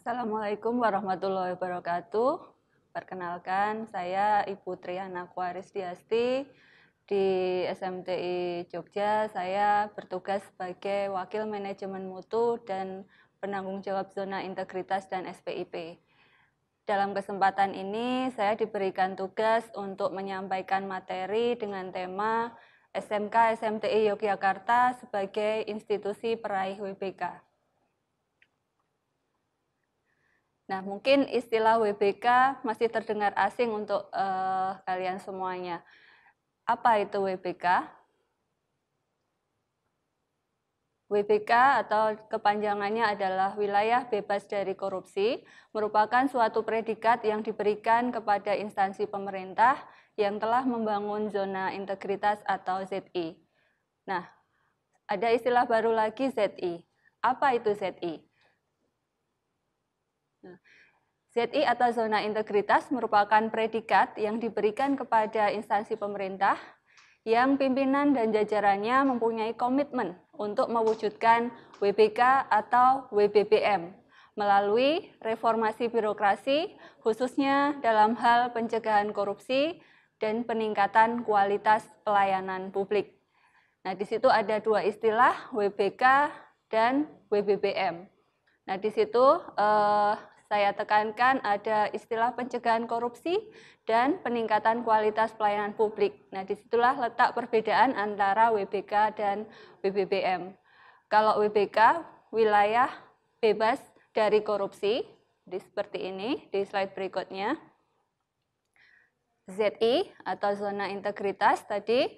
Assalamualaikum warahmatullahi wabarakatuh. Perkenalkan, saya Ibu Triana Kuaris Diasti di SMTI Jogja. Saya bertugas sebagai Wakil Manajemen Mutu dan Penanggung Jawab Zona Integritas dan SPIP. Dalam kesempatan ini, saya diberikan tugas untuk menyampaikan materi dengan tema SMK SMTI Yogyakarta sebagai institusi peraih WBK. Nah, mungkin istilah WBK masih terdengar asing untuk kalian semuanya. Apa itu WBK? WBK atau kepanjangannya adalah Wilayah Bebas dari Korupsi, merupakan suatu predikat yang diberikan kepada instansi pemerintah yang telah membangun zona integritas atau ZI. Nah, ada istilah baru lagi ZI. Apa itu ZI? Nah, ZI atau zona integritas merupakan predikat yang diberikan kepada instansi pemerintah yang pimpinan dan jajarannya mempunyai komitmen untuk mewujudkan WBK atau WBBM melalui reformasi birokrasi, khususnya dalam hal pencegahan korupsi dan peningkatan kualitas pelayanan publik. Nah, di situ ada dua istilah, WBK dan WBBM. Nah, di situ saya tekankan ada istilah pencegahan korupsi dan peningkatan kualitas pelayanan publik. Nah, disitulah letak perbedaan antara WBK dan WBBM. Kalau WBK, wilayah bebas dari korupsi, seperti ini, di slide berikutnya. ZI atau zona integritas tadi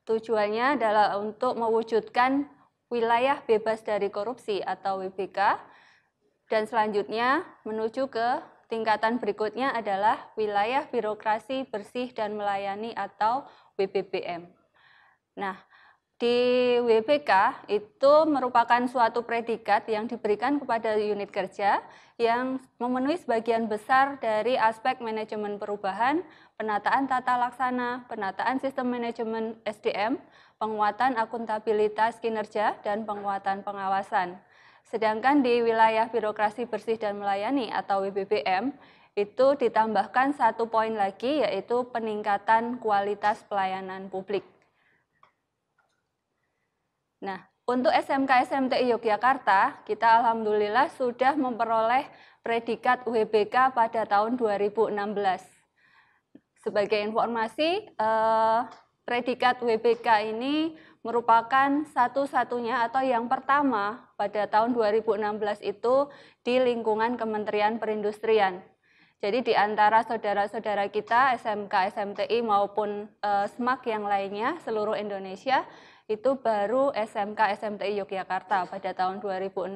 tujuannya adalah untuk mewujudkan wilayah bebas dari korupsi atau WBK. Dan selanjutnya menuju ke tingkatan berikutnya adalah wilayah birokrasi bersih dan melayani atau WBBM. Nah, di WBK itu merupakan suatu predikat yang diberikan kepada unit kerja yang memenuhi sebagian besar dari aspek manajemen perubahan, penataan tata laksana, penataan sistem manajemen SDM, penguatan akuntabilitas kinerja, dan penguatan pengawasan. Sedangkan di wilayah birokrasi bersih dan melayani atau WBBM itu ditambahkan satu poin lagi, yaitu peningkatan kualitas pelayanan publik. Nah, untuk SMK SMTI Yogyakarta, kita alhamdulillah sudah memperoleh predikat WBK pada tahun 2016. Sebagai informasi, predikat WBK ini merupakan satu-satunya atau yang pertama pada tahun 2016 itu di lingkungan Kementerian Perindustrian. Jadi di antara saudara-saudara kita SMK SMTI maupun SMAK yang lainnya seluruh Indonesia itu baru SMK SMTI Yogyakarta pada tahun 2016.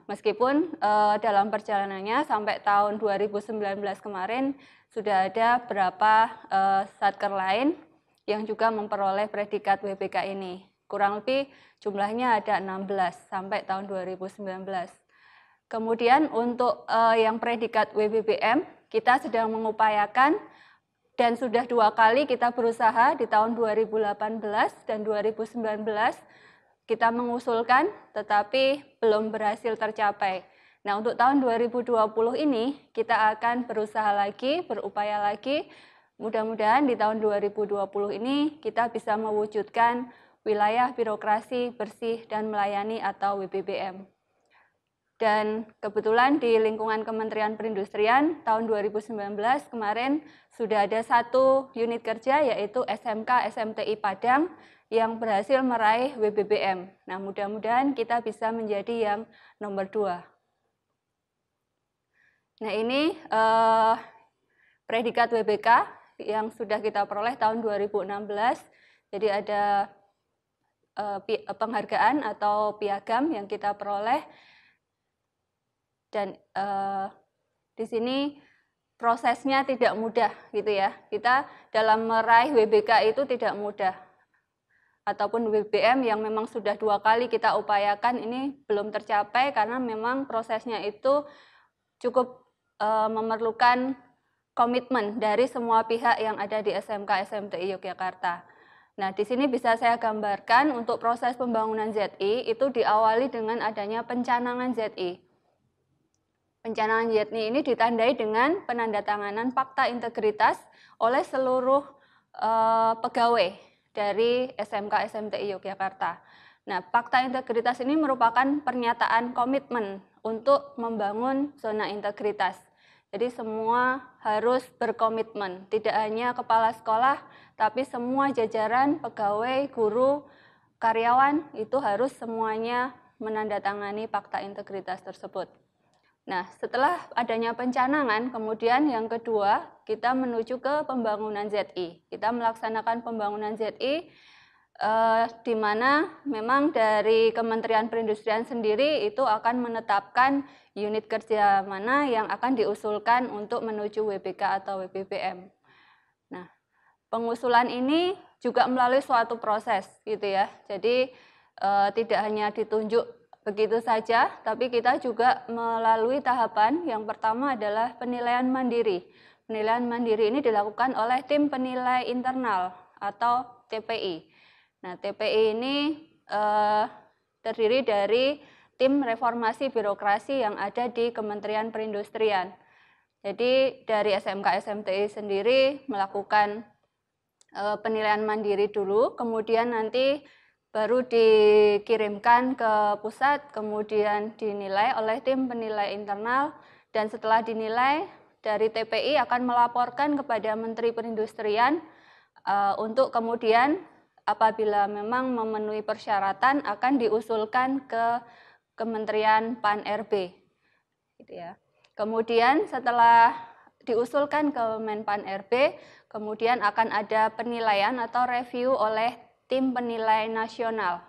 Meskipun dalam perjalanannya sampai tahun 2019 kemarin sudah ada beberapa satker lain yang juga memperoleh predikat WBK ini. Kurang lebih jumlahnya ada 16 sampai tahun 2019. Kemudian untuk yang predikat WBBM, kita sedang mengupayakan dan sudah 2 kali kita berusaha di tahun 2018 dan 2019 kita mengusulkan tetapi belum berhasil tercapai. Nah, untuk tahun 2020 ini kita akan berusaha lagi, berupaya lagi. Mudah-mudahan di tahun 2020 ini kita bisa mewujudkan wilayah birokrasi bersih dan melayani atau WBBM. Dan kebetulan di lingkungan Kementerian Perindustrian tahun 2019 kemarin sudah ada satu unit kerja yaitu SMK SMTI Padang yang berhasil meraih WBBM. Nah, mudah-mudahan kita bisa menjadi yang nomor 2. Nah, ini predikat WBK yang sudah kita peroleh tahun 2016. Jadi ada penghargaan atau piagam yang kita peroleh. Dan di sini prosesnya tidak mudah gitu ya. Kita dalam meraih WBK itu tidak mudah. Ataupun WBBM yang memang sudah 2 kali kita upayakan ini belum tercapai karena memang prosesnya itu cukup memerlukan komitmen dari semua pihak yang ada di SMK SMTI Yogyakarta. Nah, di sini bisa saya gambarkan untuk proses pembangunan ZI itu diawali dengan adanya pencanangan ZI. Pencanangan ZI ini ditandai dengan penandatanganan fakta integritas oleh seluruh pegawai dari SMK SMTI Yogyakarta. Nah, fakta integritas ini merupakan pernyataan komitmen untuk membangun zona integritas. Jadi semua harus berkomitmen, tidak hanya kepala sekolah, tapi semua jajaran, pegawai, guru, karyawan itu harus semuanya menandatangani fakta integritas tersebut. Nah, setelah adanya pencanangan, kemudian yang kedua, kita menuju ke pembangunan ZI. Kita melaksanakan pembangunan ZI, di mana memang dari Kementerian Perindustrian sendiri itu akan menetapkan unit kerja mana yang akan diusulkan untuk menuju WBK atau WBBM. Nah, pengusulan ini juga melalui suatu proses, gitu ya. Jadi, tidak hanya ditunjuk begitu saja, tapi kita juga melalui tahapan. Yang pertama adalah penilaian mandiri. Penilaian mandiri ini dilakukan oleh tim penilai internal atau TPI. Nah, TPI ini terdiri dari tim reformasi birokrasi yang ada di Kementerian Perindustrian. Jadi dari SMK SMTI sendiri melakukan penilaian mandiri dulu, kemudian nanti baru dikirimkan ke pusat, kemudian dinilai oleh tim penilai internal, dan setelah dinilai dari TPI akan melaporkan kepada Menteri Perindustrian untuk kemudian apabila memang memenuhi persyaratan akan diusulkan ke Kementerian Pan-RB. Gitu ya. Kemudian setelah diusulkan ke Menpan-RB, kemudian akan ada penilaian atau review oleh tim penilai nasional.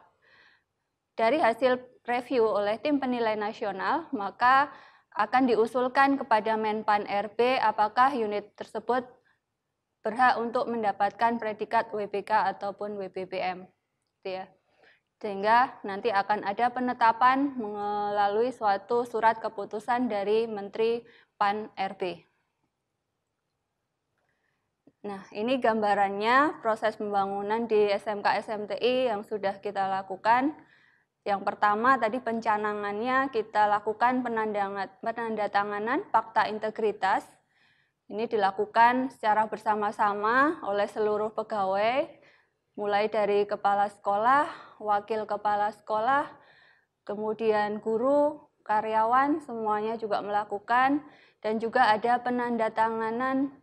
Dari hasil review oleh tim penilai nasional, maka akan diusulkan kepada Menpan-RB apakah unit tersebut berhak untuk mendapatkan predikat WBK ataupun WBBM. Gitu ya. Sehingga nanti akan ada penetapan melalui suatu surat keputusan dari Menteri Pan-RB. Nah, ini gambarannya proses pembangunan di SMK SMTI yang sudah kita lakukan. Yang pertama tadi pencanangannya kita lakukan penandatanganan fakta integritas. Ini dilakukan secara bersama-sama oleh seluruh pegawai, mulai dari kepala sekolah, wakil kepala sekolah, kemudian guru, karyawan, semuanya juga melakukan, dan juga ada penandatanganan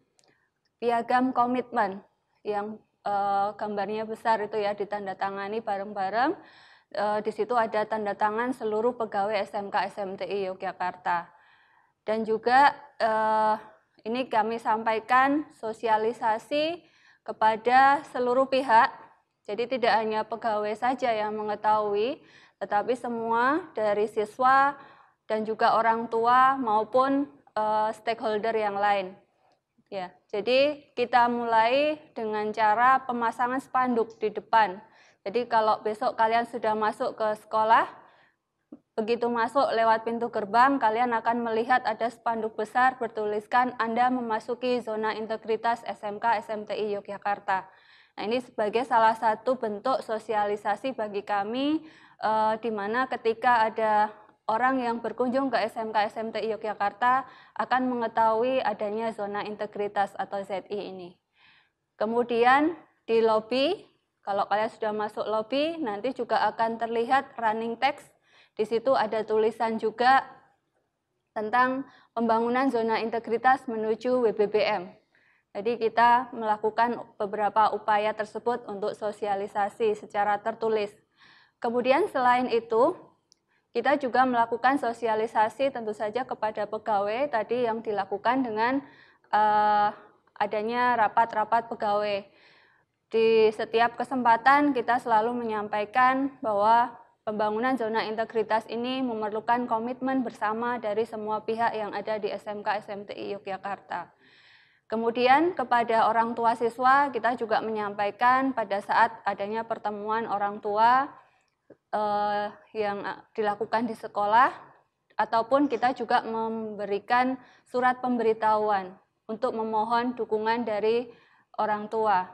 piagam komitmen yang gambarnya besar itu ya, ditandatangani bareng-bareng. Di situ ada tanda tangan seluruh pegawai SMK SMTI Yogyakarta. Dan juga ini kami sampaikan sosialisasi kepada seluruh pihak. Jadi tidak hanya pegawai saja yang mengetahui, tetapi semua dari siswa dan juga orang tua maupun stakeholder yang lain. Ya, jadi kita mulai dengan cara pemasangan spanduk di depan. Jadi kalau besok kalian sudah masuk ke sekolah, begitu masuk lewat pintu gerbang, kalian akan melihat ada spanduk besar bertuliskan Anda memasuki zona integritas SMK SMTI Yogyakarta. Nah, ini sebagai salah satu bentuk sosialisasi bagi kami, di mana ketika ada orang yang berkunjung ke SMK SMTI Yogyakarta akan mengetahui adanya zona integritas atau ZI ini. Kemudian di lobi, kalau kalian sudah masuk lobi, nanti juga akan terlihat running text. Di situ ada tulisan juga tentang pembangunan zona integritas menuju WBBM. Jadi kita melakukan beberapa upaya tersebut untuk sosialisasi secara tertulis. Kemudian selain itu, kita juga melakukan sosialisasi tentu saja kepada pegawai tadi yang dilakukan dengan adanya rapat-rapat pegawai. Di setiap kesempatan kita selalu menyampaikan bahwa pembangunan zona integritas ini memerlukan komitmen bersama dari semua pihak yang ada di SMK SMTI Yogyakarta. Kemudian kepada orang tua siswa kita juga menyampaikan pada saat adanya pertemuan orang tua yang dilakukan di sekolah, ataupun kita juga memberikan surat pemberitahuan untuk memohon dukungan dari orang tua.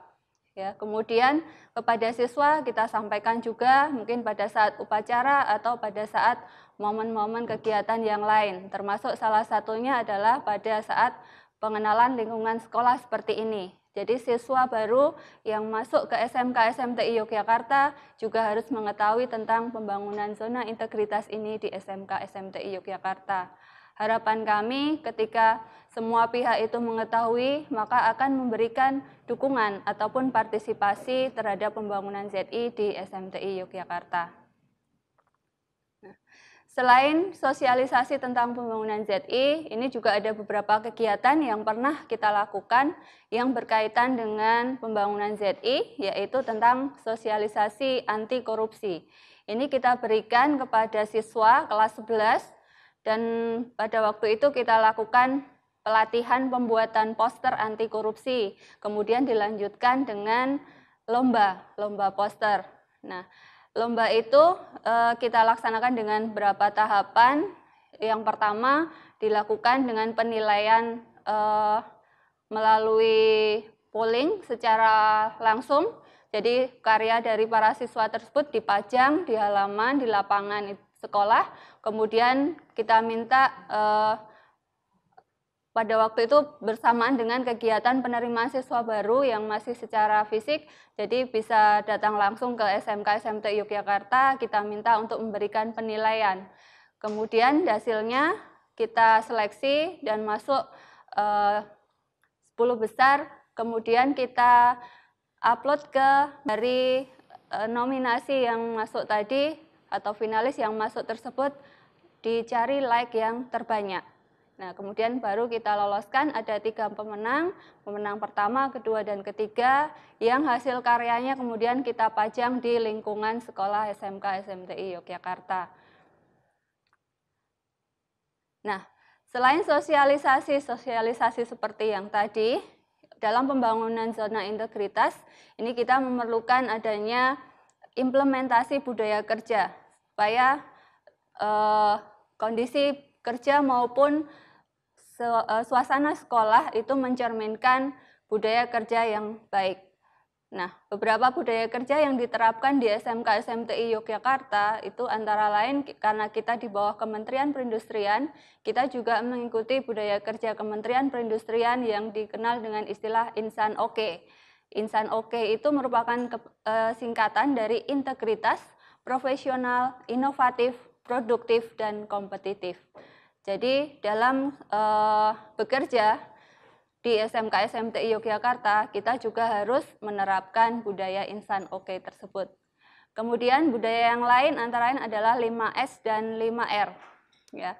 Ya, kemudian kepada siswa kita sampaikan juga mungkin pada saat upacara atau pada saat momen-momen kegiatan yang lain, termasuk salah satunya adalah pada saat pengenalan lingkungan sekolah seperti ini. Jadi siswa baru yang masuk ke SMK SMTI Yogyakarta juga harus mengetahui tentang pembangunan zona integritas ini di SMK SMTI Yogyakarta. Harapan kami ketika semua pihak itu mengetahui, maka akan memberikan dukungan ataupun partisipasi terhadap pembangunan ZI di SMTI Yogyakarta. Selain sosialisasi tentang pembangunan ZI, ini juga ada beberapa kegiatan yang pernah kita lakukan yang berkaitan dengan pembangunan ZI, yaitu tentang sosialisasi anti korupsi. Ini kita berikan kepada siswa kelas 11, dan pada waktu itu kita lakukan pelatihan pembuatan poster anti korupsi, kemudian dilanjutkan dengan lomba poster. Nah, lomba itu kita laksanakan dengan beberapa tahapan. Yang pertama dilakukan dengan penilaian melalui polling secara langsung. Jadi karya dari para siswa tersebut dipajang di halaman, di lapangan sekolah, kemudian kita minta pada waktu itu bersamaan dengan kegiatan penerimaan siswa baru yang masih secara fisik, jadi bisa datang langsung ke SMK SMTI Yogyakarta, kita minta untuk memberikan penilaian. Kemudian hasilnya kita seleksi dan masuk 10 besar, kemudian kita upload ke dari nominasi yang masuk tadi, atau finalis yang masuk tersebut dicari like yang terbanyak. Nah, kemudian baru kita loloskan, ada 3 pemenang, pemenang pertama, kedua, dan ketiga, yang hasil karyanya kemudian kita pajang di lingkungan sekolah SMK SMTI Yogyakarta. Nah, selain sosialisasi seperti yang tadi, dalam pembangunan zona integritas, ini kita memerlukan adanya implementasi budaya kerja, supaya kondisi kerja maupun suasana sekolah itu mencerminkan budaya kerja yang baik. Nah, beberapa budaya kerja yang diterapkan di SMK SMTI Yogyakarta itu antara lain karena kita di bawah Kementerian Perindustrian, kita juga mengikuti budaya kerja Kementerian Perindustrian yang dikenal dengan istilah Insan Oke. Insan Oke itu merupakan singkatan dari integritas, profesional, inovatif, produktif, dan kompetitif. Jadi dalam bekerja di SMK SMTI Yogyakarta, kita juga harus menerapkan budaya Insan Oke tersebut. Kemudian budaya yang lain antara lain adalah 5S dan 5R. Ya.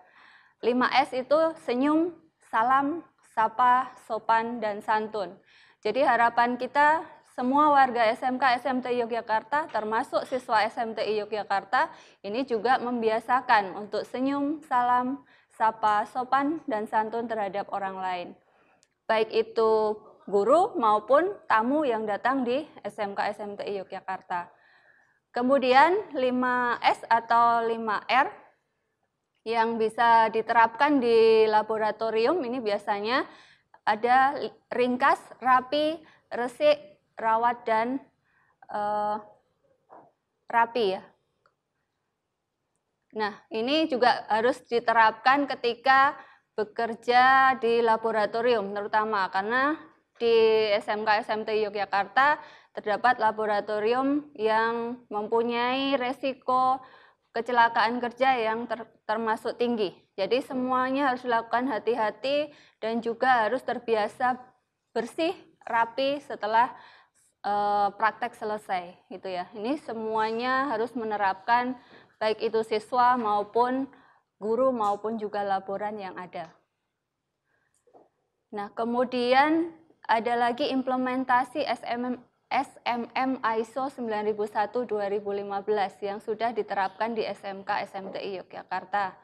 5S itu senyum, salam, sapa, sopan, dan santun. Jadi harapan kita semua warga SMK SMTI Yogyakarta, termasuk siswa SMTI Yogyakarta, ini juga membiasakan untuk senyum, salam, sapa, sopan, dan santun terhadap orang lain. Baik itu guru maupun tamu yang datang di SMK SMTI Yogyakarta. Kemudian 5S atau 5R yang bisa diterapkan di laboratorium ini biasanya ada ringkas, rapi, resik, rawat, dan rapi ya. Nah, ini juga harus diterapkan ketika bekerja di laboratorium, terutama karena di SMK SMTI Yogyakarta terdapat laboratorium yang mempunyai resiko kecelakaan kerja yang termasuk tinggi. Jadi semuanya harus dilakukan hati-hati dan juga harus terbiasa bersih, rapi setelah praktek selesai, gitu ya. Ini semuanya harus menerapkan baik itu siswa maupun guru maupun juga laboran yang ada. Nah, kemudian ada lagi implementasi SMM ISO 9001-2015 yang sudah diterapkan di SMK SMTI Yogyakarta.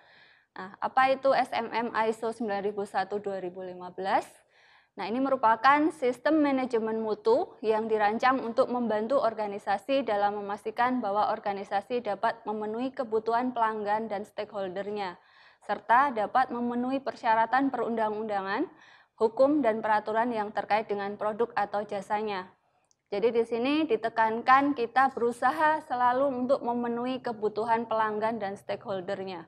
Nah, apa itu SMM ISO 9001-2015? Nah, ini merupakan sistem manajemen mutu yang dirancang untuk membantu organisasi dalam memastikan bahwa organisasi dapat memenuhi kebutuhan pelanggan dan stakeholder-nya, serta dapat memenuhi persyaratan perundang-undangan, hukum, dan peraturan yang terkait dengan produk atau jasanya. Jadi di sini ditekankan kita berusaha selalu untuk memenuhi kebutuhan pelanggan dan stakeholdernya,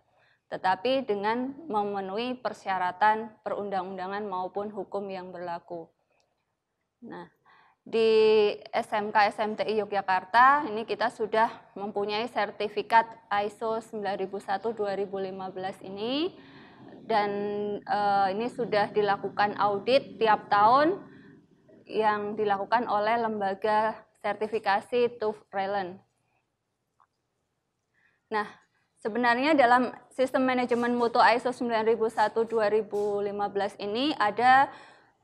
tetapi dengan memenuhi persyaratan perundang-undangan maupun hukum yang berlaku. Nah, di SMK SMTI Yogyakarta ini kita sudah mempunyai sertifikat ISO 9001-2015 ini, dan ini sudah dilakukan audit tiap tahun yang dilakukan oleh lembaga sertifikasi TÜV Rheinland. Nah, sebenarnya dalam sistem manajemen mutu ISO 9001-2015 ini ada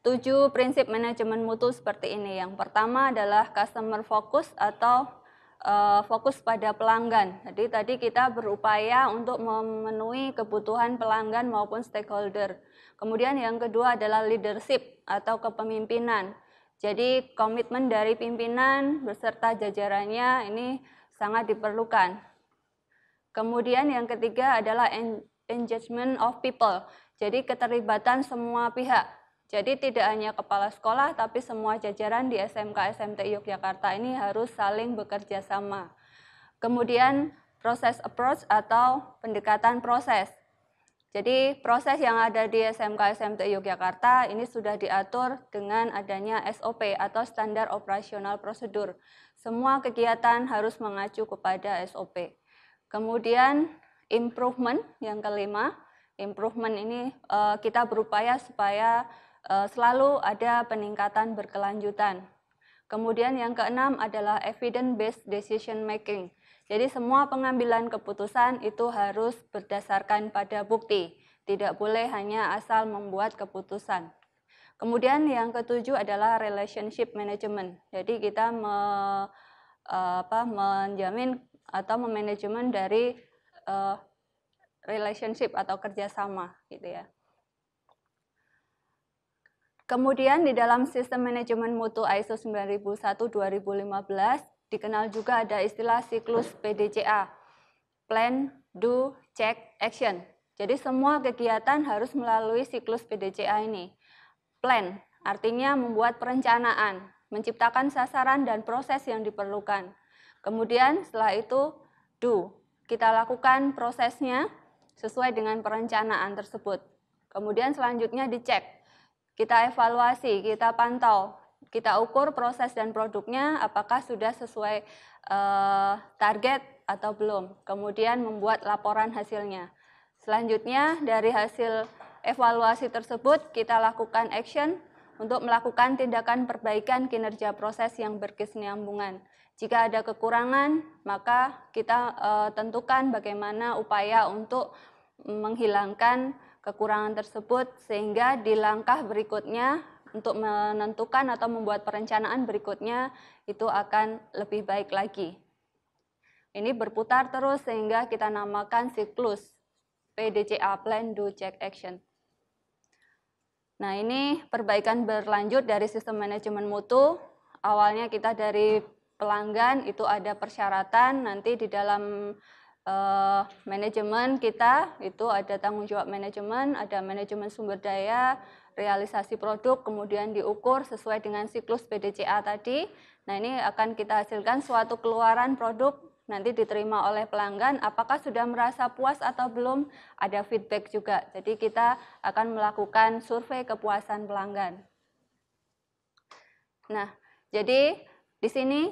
7 prinsip manajemen mutu seperti ini. Yang pertama adalah customer focus atau fokus pada pelanggan. Jadi tadi kita berupaya untuk memenuhi kebutuhan pelanggan maupun stakeholder. Kemudian yang kedua adalah leadership atau kepemimpinan. Jadi komitmen dari pimpinan beserta jajarannya ini sangat diperlukan. Kemudian yang ketiga adalah engagement of people. Jadi keterlibatan semua pihak. Jadi tidak hanya kepala sekolah, tapi semua jajaran di SMK SMTI Yogyakarta ini harus saling bekerja sama. Kemudian proses approach atau pendekatan proses. Jadi proses yang ada di SMK SMTI Yogyakarta ini sudah diatur dengan adanya SOP atau Standar Operasional Prosedur. Semua kegiatan harus mengacu kepada SOP. Kemudian improvement yang kelima, improvement ini kita berupaya supaya selalu ada peningkatan berkelanjutan. Kemudian yang keenam adalah evidence-based decision making. Jadi semua pengambilan keputusan itu harus berdasarkan pada bukti, tidak boleh hanya asal membuat keputusan. Kemudian yang ketujuh adalah relationship management. Jadi kita menjamin atau memanajemen dari relationship atau kerjasama, gitu ya. Kemudian di dalam sistem manajemen mutu ISO 9001-2015 dikenal juga ada istilah siklus PDCA, Plan, Do, Check, Action. Jadi semua kegiatan harus melalui siklus PDCA ini. Plan artinya membuat perencanaan, menciptakan sasaran dan proses yang diperlukan. Kemudian setelah itu Do, kita lakukan prosesnya sesuai dengan perencanaan tersebut. Kemudian selanjutnya dicek, kita evaluasi, kita pantau, kita ukur proses dan produknya apakah sudah sesuai target atau belum. Kemudian membuat laporan hasilnya. Selanjutnya dari hasil evaluasi tersebut kita lakukan action untuk melakukan tindakan perbaikan kinerja proses yang berkesinambungan. Jika ada kekurangan, maka kita tentukan bagaimana upaya untuk menghilangkan kekurangan tersebut sehingga di langkah berikutnya untuk menentukan atau membuat perencanaan berikutnya itu akan lebih baik lagi. Ini berputar terus sehingga kita namakan siklus PDCA, Plan, Do, Check, Action. Nah, ini perbaikan berlanjut dari sistem manajemen mutu. Awalnya kita dari pelanggan itu ada persyaratan, nanti di dalam manajemen kita itu ada tanggung jawab manajemen, ada manajemen sumber daya, realisasi produk, kemudian diukur sesuai dengan siklus PDCA tadi. Nah, ini akan kita hasilkan suatu keluaran produk, nanti diterima oleh pelanggan, apakah sudah merasa puas atau belum, ada feedback juga. Jadi kita akan melakukan survei kepuasan pelanggan. Nah, jadi di sini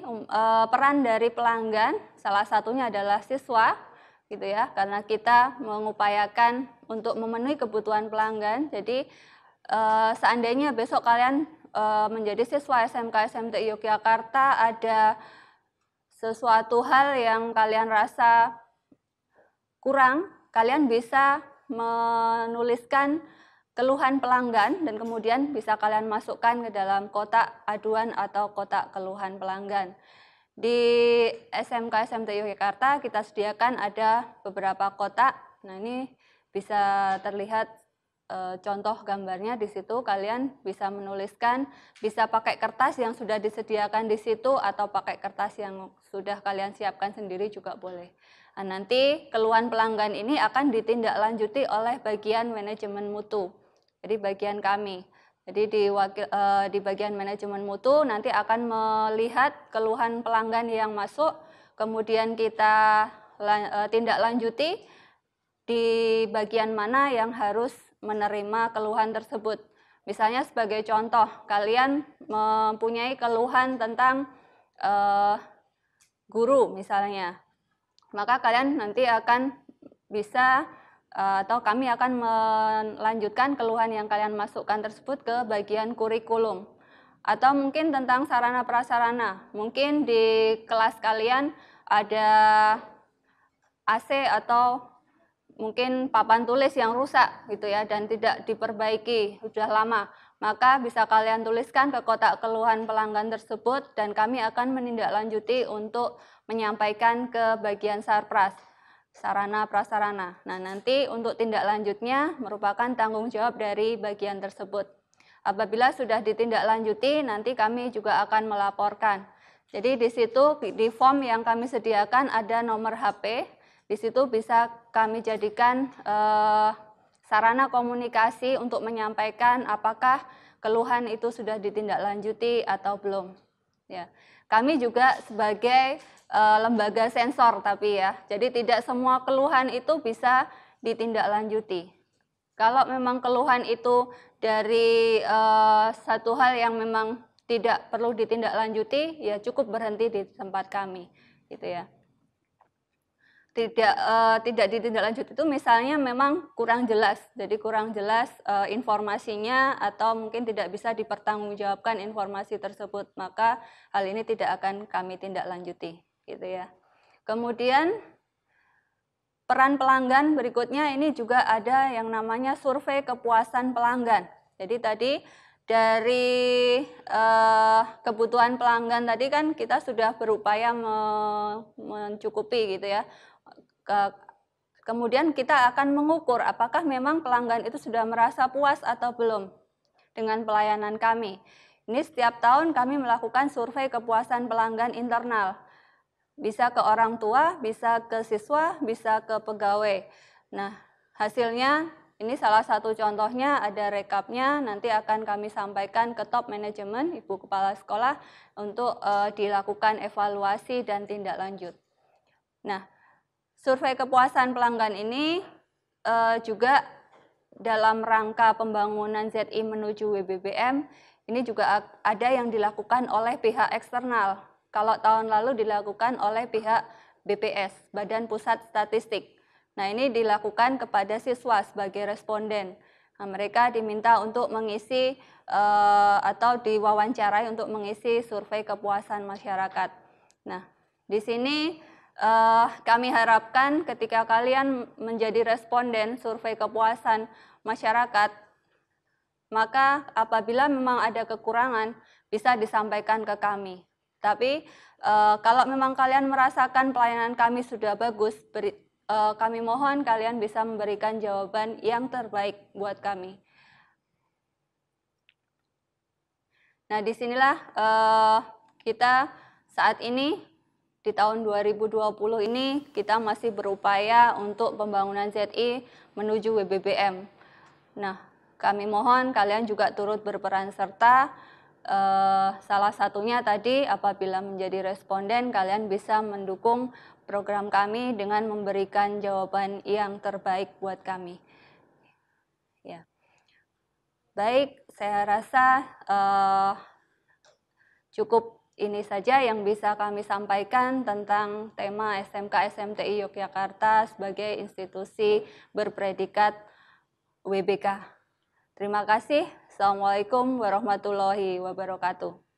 peran dari pelanggan salah satunya adalah siswa, gitu ya, karena kita mengupayakan untuk memenuhi kebutuhan pelanggan. Jadi seandainya besok kalian menjadi siswa SMK SMTI Yogyakarta, ada sesuatu hal yang kalian rasa kurang, kalian bisa menuliskan keluhan pelanggan dan kemudian bisa kalian masukkan ke dalam kotak aduan atau kotak keluhan pelanggan. Di SMK SMTI Yogyakarta kita sediakan ada beberapa kotak. Nah, ini bisa terlihat contoh gambarnya di situ. Kalian bisa menuliskan, bisa pakai kertas yang sudah disediakan di situ atau pakai kertas yang sudah kalian siapkan sendiri juga boleh. Nah, nanti keluhan pelanggan ini akan ditindaklanjuti oleh bagian manajemen mutu. Jadi bagian kami. Jadi di bagian manajemen mutu nanti akan melihat keluhan pelanggan yang masuk, kemudian kita tindak lanjuti di bagian mana yang harus menerima keluhan tersebut. Misalnya sebagai contoh, kalian mempunyai keluhan tentang guru misalnya, maka kalian nanti akan bisa atau kami akan melanjutkan keluhan yang kalian masukkan tersebut ke bagian kurikulum. Atau mungkin tentang sarana prasarana, mungkin di kelas kalian ada AC atau mungkin papan tulis yang rusak gitu ya dan tidak diperbaiki sudah lama, maka bisa kalian tuliskan ke kotak keluhan pelanggan tersebut dan kami akan menindaklanjuti untuk menyampaikan ke bagian Sarpras, sarana prasarana. Nah, nanti untuk tindak lanjutnya merupakan tanggung jawab dari bagian tersebut. Apabila sudah ditindaklanjuti, nanti kami juga akan melaporkan. Jadi di situ di form yang kami sediakan ada nomor HP. Di situ bisa kami jadikan sarana komunikasi untuk menyampaikan apakah keluhan itu sudah ditindaklanjuti atau belum. Ya, kami juga sebagai lembaga sensor tapi ya, jadi tidak semua keluhan itu bisa ditindaklanjuti. Kalau memang keluhan itu dari satu hal yang memang tidak perlu ditindaklanjuti, ya cukup berhenti di tempat kami, gitu ya. Tidak ditindaklanjuti itu misalnya memang kurang jelas, jadi kurang jelas informasinya atau mungkin tidak bisa dipertanggungjawabkan informasi tersebut, maka hal ini tidak akan kami tindaklanjuti, gitu ya. Kemudian peran pelanggan berikutnya ini juga ada yang namanya survei kepuasan pelanggan. Jadi tadi dari kebutuhan pelanggan tadi kan kita sudah berupaya mencukupi gitu ya. Kemudian kita akan mengukur apakah memang pelanggan itu sudah merasa puas atau belum dengan pelayanan kami. Ini setiap tahun kami melakukan survei kepuasan pelanggan internal. Bisa ke orang tua, bisa ke siswa, bisa ke pegawai. Nah, hasilnya ini salah satu contohnya, ada rekapnya, nanti akan kami sampaikan ke top manajemen, Ibu Kepala Sekolah, untuk dilakukan evaluasi dan tindak lanjut. Nah, survei kepuasan pelanggan ini juga dalam rangka pembangunan ZI menuju WBBM, ini juga ada yang dilakukan oleh pihak eksternal. Kalau tahun lalu dilakukan oleh pihak BPS, Badan Pusat Statistik. Nah, ini dilakukan kepada siswa sebagai responden. Nah, mereka diminta untuk mengisi atau diwawancarai untuk mengisi survei kepuasan masyarakat. Nah, di sini kami harapkan ketika kalian menjadi responden survei kepuasan masyarakat, maka apabila memang ada kekurangan bisa disampaikan ke kami. Tapi kalau memang kalian merasakan pelayanan kami sudah bagus, kami mohon kalian bisa memberikan jawaban yang terbaik buat kami. Nah, disinilah kita saat ini di tahun 2020 ini kita masih berupaya untuk pembangunan ZI menuju WBBM. Nah, kami mohon kalian juga turut berperan serta. Salah satunya tadi apabila menjadi responden kalian bisa mendukung program kami dengan memberikan jawaban yang terbaik buat kami. Ya. Baik, saya rasa cukup ini saja yang bisa kami sampaikan tentang tema SMK SMTI Yogyakarta sebagai institusi berpredikat WBK. Terima kasih. Assalamualaikum warahmatullahi wabarakatuh.